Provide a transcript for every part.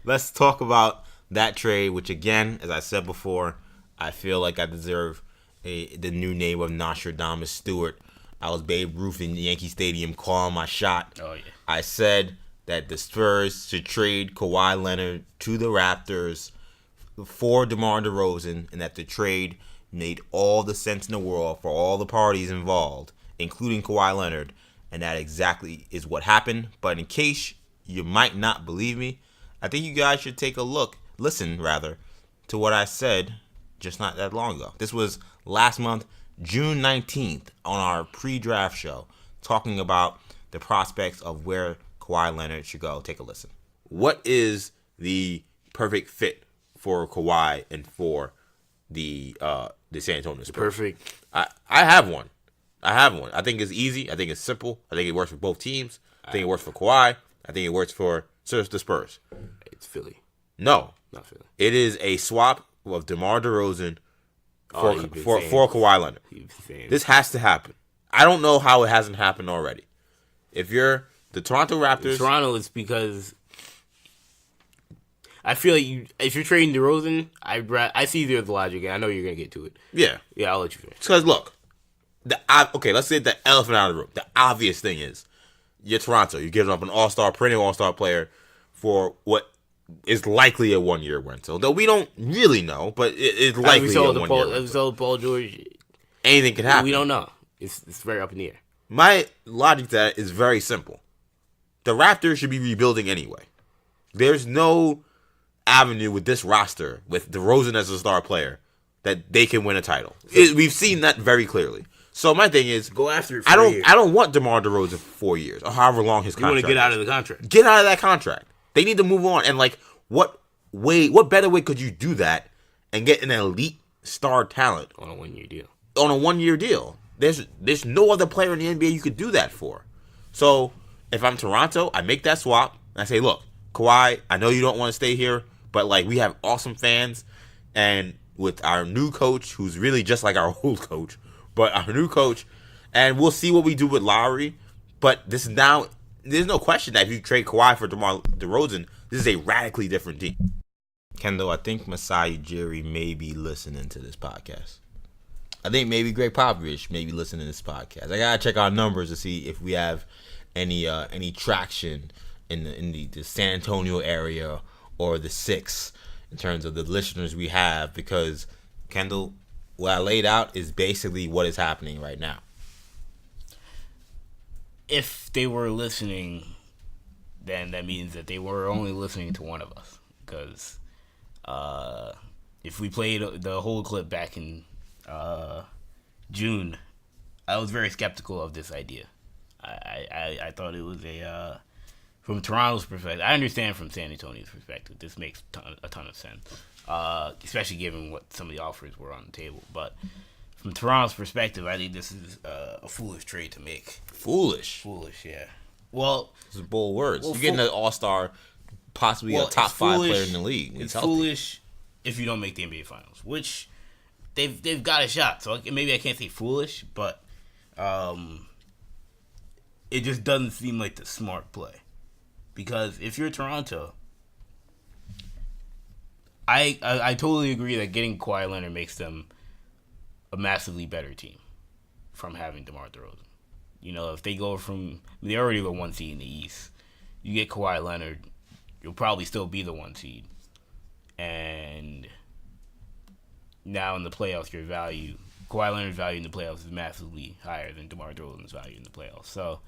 let's talk about that trade, which again, as I said before, I feel like I deserve the new name of Nostradamus Stewart. I was Babe Ruth in Yankee Stadium calling my shot. Oh, yeah. I said that the Spurs should trade Kawhi Leonard to the Raptors for Demar Derozan, and that the trade made all the sense in the world for all the parties involved, including Kawhi Leonard, and that exactly is what happened. But in case you might not believe me, I think you guys should take a listen to what I said just not that long ago. This was last month, June 19th, on our pre-draft show, talking about the prospects of where Kawhi Leonard should go. Take a listen. What is the perfect fit for Kawhi and for the San Antonio Spurs? Perfect. I have one. I think it's easy. I think it's simple. I think it works for both teams. I think it works for Kawhi. I think it works for the Spurs. It's Philly. No. Not Philly. It is a swap of DeMar DeRozan for for Kawhi Leonard. This has to happen. I don't know how it hasn't happened already. If you're the Toronto Raptors... Toronto is because... I feel like if you're trading DeRozan, I see the logic, and I know you're going to get to it. Yeah. Yeah, I'll let you finish. Because, look, let's say the elephant out of the room. The obvious thing is, you're Toronto. You're giving up an perennial all-star player for what is likely a one-year rental. Though we don't really know, but it's likely a one-year rental. If we sold Paul George, anything can happen. We don't know. It's very up in the air. My logic to that is very simple. The Raptors should be rebuilding anyway. There's no avenue with this roster, with DeRozan as a star player, that they can win a title. We've seen that very clearly. So my thing is, go after it. I don't want DeMar DeRozan for 4 years or however long his contract. You want to get out of the contract. Get out of that contract. They need to move on. And like, what better way could you do that and get an elite star talent on a 1-year deal? On a 1-year deal. There's no other player in the NBA you could do that for. So if I'm Toronto, I make that swap and I say, look, Kawhi, I know you don't want to stay here, but like, we have awesome fans, and with our new coach, who's really just like our old coach, but our new coach, and we'll see what we do with Lowry. But there's no question that if you trade Kawhi for DeMar DeRozan, this is a radically different team. Kendall, I think Masai Ujiri may be listening to this podcast. I think maybe Greg Popovich may be listening to this podcast. I gotta check our numbers to see if we have any traction in the San Antonio area or the 6 in terms of the listeners we have, because Kendall, what I laid out is basically what is happening right now. If they were listening, then that means that they were only listening to one of us. Because if we played the whole clip back in June, I was very skeptical of this idea. I thought it was from Toronto's perspective. I understand from San Antonio's perspective, this makes a ton of sense, especially given what some of the offers were on the table. But from Toronto's perspective, I think this is a foolish trade to make. Foolish, yeah. Well, this is bold words. You're getting an all-star, possibly a top 5 player in the league. It's foolish if you don't make the NBA Finals, which they've got a shot. So maybe I can't say foolish, but it just doesn't seem like the smart play. Because if you're Toronto, I totally agree that getting Kawhi Leonard makes them a massively better team from having DeMar DeRozan. You know, if they go from, they're already the 1 seed in the East. You get Kawhi Leonard, you'll probably still be the 1 seed. And now in the playoffs, Kawhi Leonard's value in the playoffs is massively higher than DeMar DeRozan's value in the playoffs. So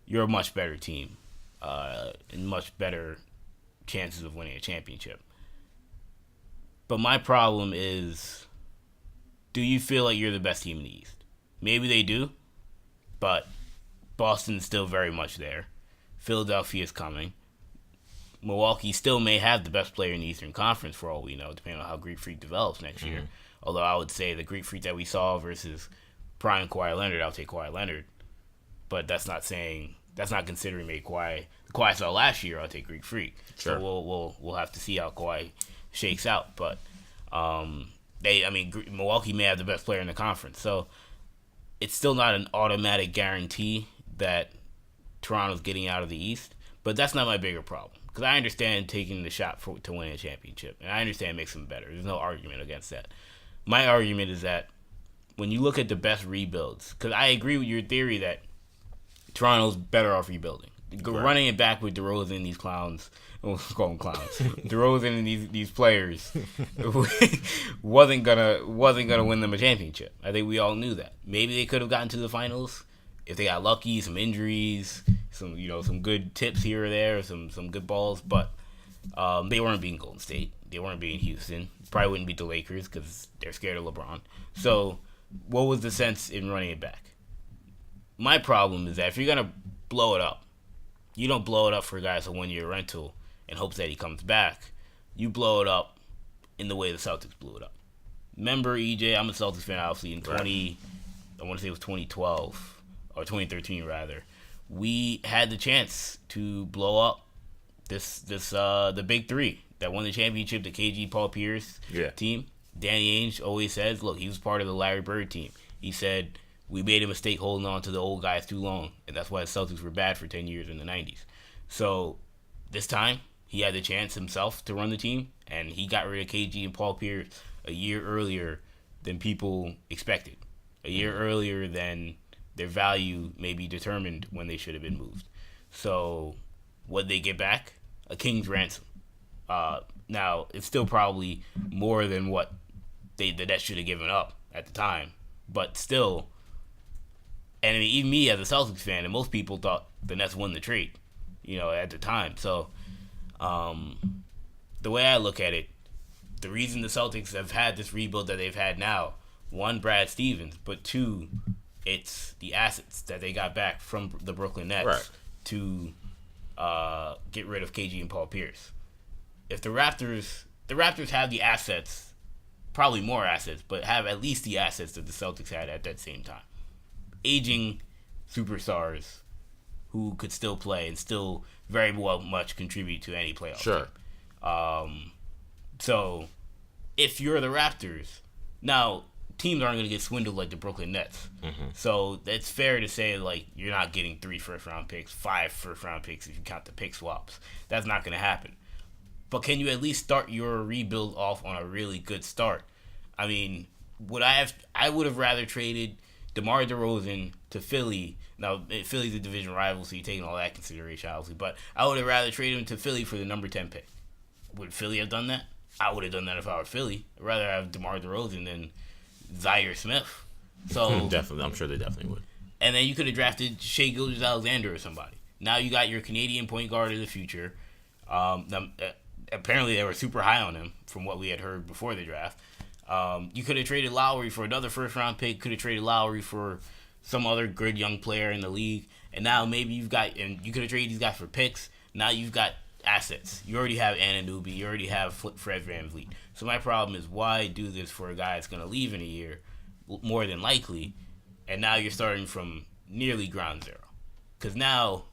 you're a much better team. And much better chances of winning a championship. But my problem is, do you feel like you're the best team in the East? Maybe they do, but Boston's still very much there. Philadelphia's coming. Milwaukee still may have the best player in the Eastern Conference for all we know, depending on how Greek Freak develops next year. Although I would say the Greek Freak that we saw versus prime Kawhi Leonard, I'll take Kawhi Leonard. But that's not considering maybe Kawhi I saw last year. I'll take Greek Freak. Sure. So we'll have to see how Kawhi shakes out. But Milwaukee may have the best player in the conference. So it's still not an automatic guarantee that Toronto's getting out of the East. But that's not my bigger problem, because I understand taking the shot to win a championship, and I understand it makes them better. There's no argument against that. My argument is that when you look at the best rebuilds, because I agree with your theory that Toronto's better off rebuilding. Running it back with DeRozan and these clowns, we'll call them clowns. DeRozan and these players wasn't gonna win them a championship. I think we all knew that. Maybe they could have gotten to the finals if they got lucky, some injuries, some good tips here or there, some good balls, but they weren't beating Golden State. They weren't beating Houston. Probably wouldn't beat the Lakers because they're scared of LeBron. So what was the sense in running it back? My problem is that if you're going to blow it up, you don't blow it up for a guy as a one-year rental in hopes that he comes back. You blow it up in the way the Celtics blew it up. Remember, EJ, I'm a Celtics fan, obviously, in I want to say it was 2012, or 2013, rather. We had the chance to blow up the big three that won the championship, the KG Paul Pierce team. Danny Ainge always says, look, he was part of the Larry Bird team. He said, we made a mistake holding on to the old guys too long, and that's why the Celtics were bad for 10 years in the 90s. So this time, he had the chance himself to run the team, and he got rid of KG and Paul Pierce a year earlier than people expected. A year earlier than their value may be determined when they should have been moved. So what they get back? A king's ransom. Now, it's still probably more than what the Nets should have given up at the time, but still. And I mean, even me as a Celtics fan, and most people thought the Nets won the trade, at the time. So, the way I look at it, the reason the Celtics have had this rebuild that they've had now, one, Brad Stevens, but two, it's the assets that they got back from the Brooklyn Nets to get rid of KG and Paul Pierce. If the Raptors have the assets, probably more assets, but have at least the assets that the Celtics had at that same time. Aging superstars who could still play and still very much contribute to any playoff team. So if you're the Raptors, now teams aren't going to get swindled like the Brooklyn Nets. Mm-hmm. So it's fair to say you're not getting 3 first-round picks, 5 first-round picks if you count the pick swaps. That's not going to happen. But can you at least start your rebuild off on a really good start? I mean, I would have rather traded DeMar DeRozan to Philly. Now, Philly's a division rival, so you're taking all that consideration, obviously. But I would have rather traded him to Philly for the number 10 pick. Would Philly have done that? I would have done that if I were Philly. I'd rather have DeMar DeRozan than Zaire Smith. So definitely, I'm sure they definitely would. And then you could have drafted Shai Gilgeous-Alexander or somebody. Now you got your Canadian point guard of the future. Apparently, they were super high on him from what we had heard before the draft. You could have traded Lowry for another first-round pick. Could have traded Lowry for some other good young player in the league. And now maybe you could have traded these guys for picks. Now you've got assets. You already have Anunoby. You already have Fred VanVleet. So my problem is, why do this for a guy that's going to leave in a year, more than likely, and now you're starting from nearly ground zero? Because now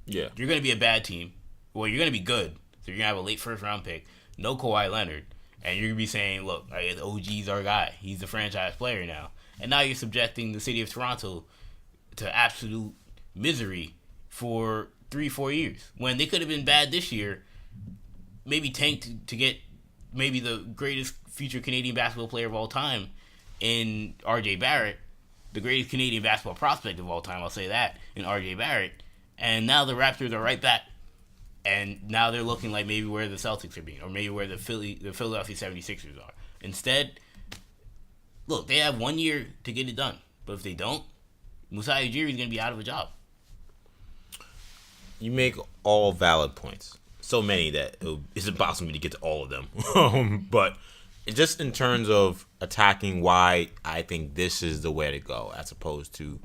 you're going to be a bad team. Well, you're going to be good. So you're going to have a late first-round pick, no Kawhi Leonard, and you're going to be saying, look, OG's our guy. He's the franchise player now. And now you're subjecting the city of Toronto to absolute misery for 3-4 years. When they could have been bad this year, maybe tanked to get maybe the greatest future Canadian basketball player of all time in R.J. Barrett, the greatest Canadian basketball prospect of all time, I'll say that, in R.J. Barrett. And now the Raptors are right back. And now they're looking like maybe where the Celtics are being, or maybe where the Philadelphia 76ers are. Instead, look, they have 1 year to get it done. But if they don't, Masai Ujiri is going to be out of a job. You make all valid points. So many that it's impossible to get to all of them. But just in terms of attacking why I think this is the way to go, as opposed to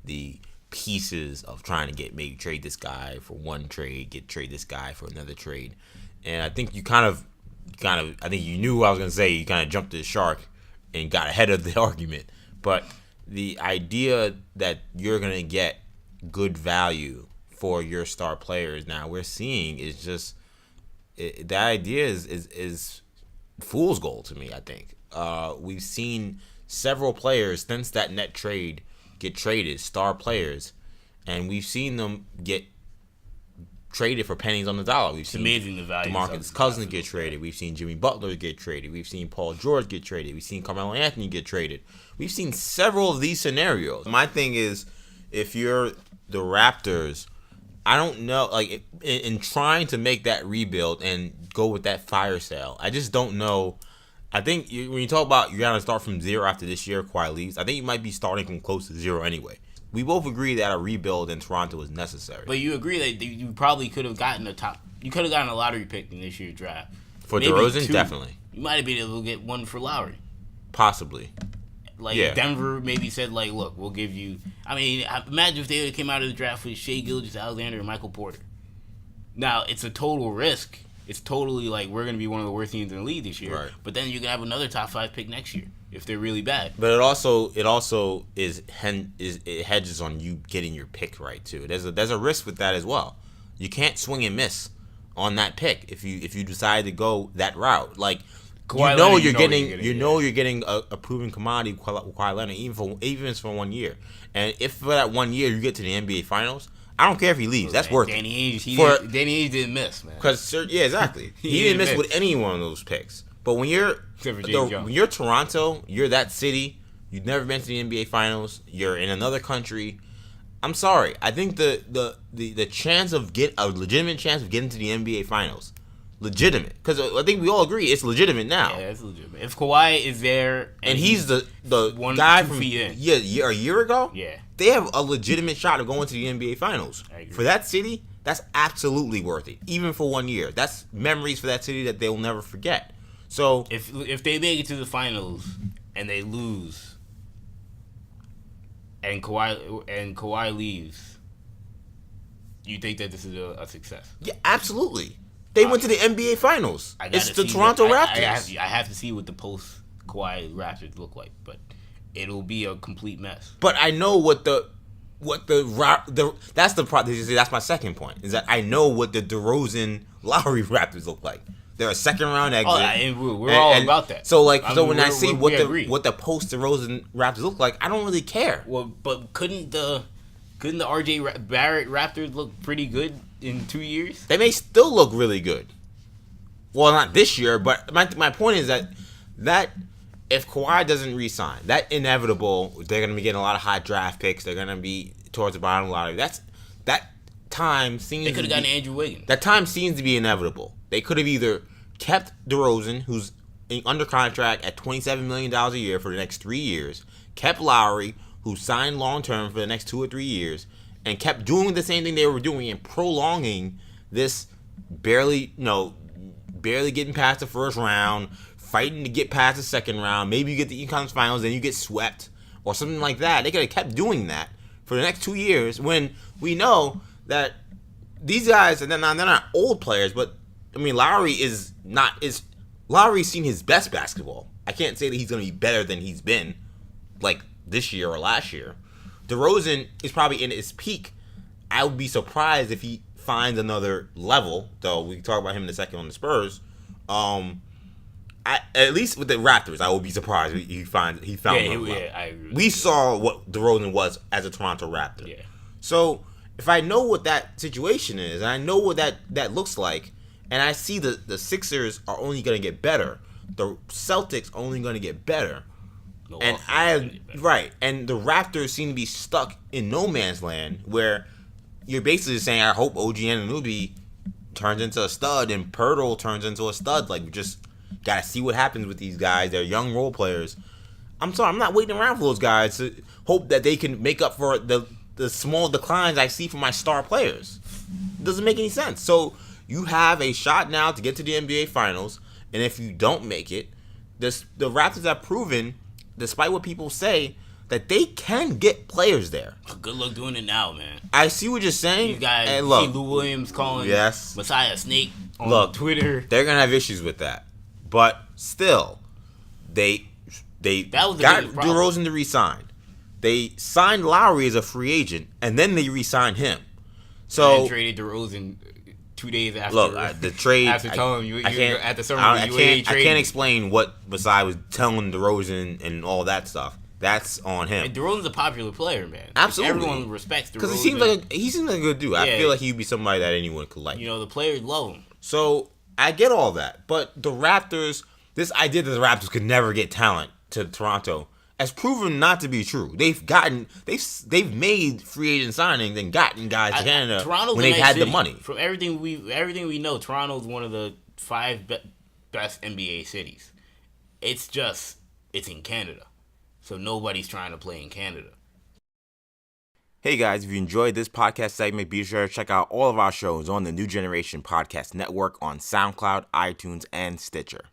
the pieces of trying to maybe trade this guy for one trade, trade this guy for another trade. And I think you kind of I think you knew what I was going to say. You kind of jumped to the shark and got ahead of the argument. But the idea that you're going to get good value for your star players now we're seeing is just that idea is fool's gold to me. I think we've seen several players since that net trade get traded, star players, and we've seen them get traded for pennies on the dollar. We've seen amazing the value. DeMarcus Cousins get traded. We've seen Jimmy Butler get traded. We've seen Paul George get traded. We've seen Carmelo Anthony get traded. We've seen several of these scenarios. My thing is, if you're the Raptors, I don't know, like in trying to make that rebuild and go with that fire sale, I just don't know. I think when you talk about you're going to start from zero after this year, Kawhi leaves, I think you might be starting from close to zero anyway. We both agree that a rebuild in Toronto is necessary. But you agree that you probably could have gotten a lottery pick in this year's draft. For DeRozan, definitely. You might have been able to get one for Lowry. Possibly. Denver maybe said, like, look, we'll give you. I mean, imagine if they came out of the draft with Shai Gilgeous-Alexander and Michael Porter. Now, it's a total risk. It's totally like we're going to be one of the worst teams in the league this year. Right. But then you can have another top 5 pick next year if they're really bad. But it also it hedges on you getting your pick right too. There's a risk with that as well. You can't swing and miss on that pick if you decide to go that route. Like Kawhi you're getting a proven commodity, Kawhi Leonard, even if it's for 1 year. And if for that 1 year you get to the NBA Finals, I don't care if he leaves. That's worth Danny it. Danny Ainge didn't miss, man. Exactly. he didn't miss with any one of those picks. But when you're Toronto, you're that city. You've never been to the NBA Finals. You're in another country. I'm sorry. I think the chance of a legitimate chance of getting to the NBA Finals, legitimate, because I think we all agree it's legitimate now. Yeah, it's legitimate. If Kawhi is there and he's the guy from a year ago, yeah, they have a legitimate shot of going to the NBA Finals. For that city, that's absolutely worth it, even for 1 year. That's memories for that city that they will never forget. So if they make it to the finals and they lose, and Kawhi leaves, you think that this is a success? Yeah, absolutely. They went to the NBA Finals. It's the Toronto Raptors. I have to see what the post Kawhi Raptors look like, but it'll be a complete mess. But I know what that's the problem. That's my second point. Is that I know what the DeRozan Lowry Raptors look like. They're a second round exit. And we're all about that. So when I see what the post DeRozan Raptors look like, I don't really care. Well, but couldn't the RJ Barrett Raptors look pretty good in 2 years? They may still look really good. Well, not this year, but my point is that if Kawhi doesn't re-sign, that inevitable, they're going to be getting a lot of high draft picks. They're going to be towards the bottom of the lottery. That time seems. They could have gotten Andrew Wiggins. That time seems to be inevitable. They could have either kept DeRozan, who's under contract at $27 million a year for the next 3 years, kept Lowry, who signed long term for the next 2 or 3 years, and kept doing the same thing they were doing and prolonging this barely getting past the first round, fighting to get past the second round. Maybe you get the Conference Finals, then you get swept or something like that. They could have kept doing that for the next 2 years when we know that these guys, they're not old players, but I mean, Lowry's seen his best basketball. I can't say that he's going to be better than he's been, like this year or last year. DeRozan is probably in his peak. I would be surprised if he finds another level, though we can talk about him in a second on the Spurs. At least with the Raptors, I would be surprised he found another level. I agree. We saw what DeRozan was as a Toronto Raptor. Yeah. So if I know what that situation is, and I know what that looks like, and I see the Sixers are only going to get better, the Celtics only going to get better, and and the Raptors seem to be stuck in no man's land where you're basically saying, I hope OG Anunoby turns into a stud and Pirtle turns into a stud. Like, we just got to see what happens with these guys. They're young role players. I'm sorry, I'm not waiting around for those guys to hope that they can make up for the small declines I see from my star players. It doesn't make any sense. So you have a shot now to get to the NBA Finals, and if you don't make it, the Raptors have proven, despite what people say, that they can get players there. Good luck doing it now, man. I see what you're saying. These guys, and look, see Lou Williams calling Messiah Snake on Twitter. They're going to have issues with that. But still, they got DeRozan to re-sign. They signed Lowry as a free agent, and then they re-signed him. So and traded DeRozan 2 days after. Look, the trade. After telling him I can't explain what Masai was telling DeRozan and all that stuff. that's on him. And DeRozan's a popular player, man. Absolutely. Everyone respects DeRozan. Because he seems like a good dude. I feel like he'd be somebody that anyone could like. The players love him. So I get all that, but the Raptors, this idea that the Raptors could never get talent to Toronto has proven not to be true. They've made free agent signings and gotten guys to Canada Toronto's when they've had the money. From everything we know, Toronto's one of the 5 best NBA cities. It's in Canada, so nobody's trying to play in Canada. Hey guys, if you enjoyed this podcast segment, be sure to check out all of our shows on the New Generation Podcast Network on SoundCloud, iTunes, and Stitcher.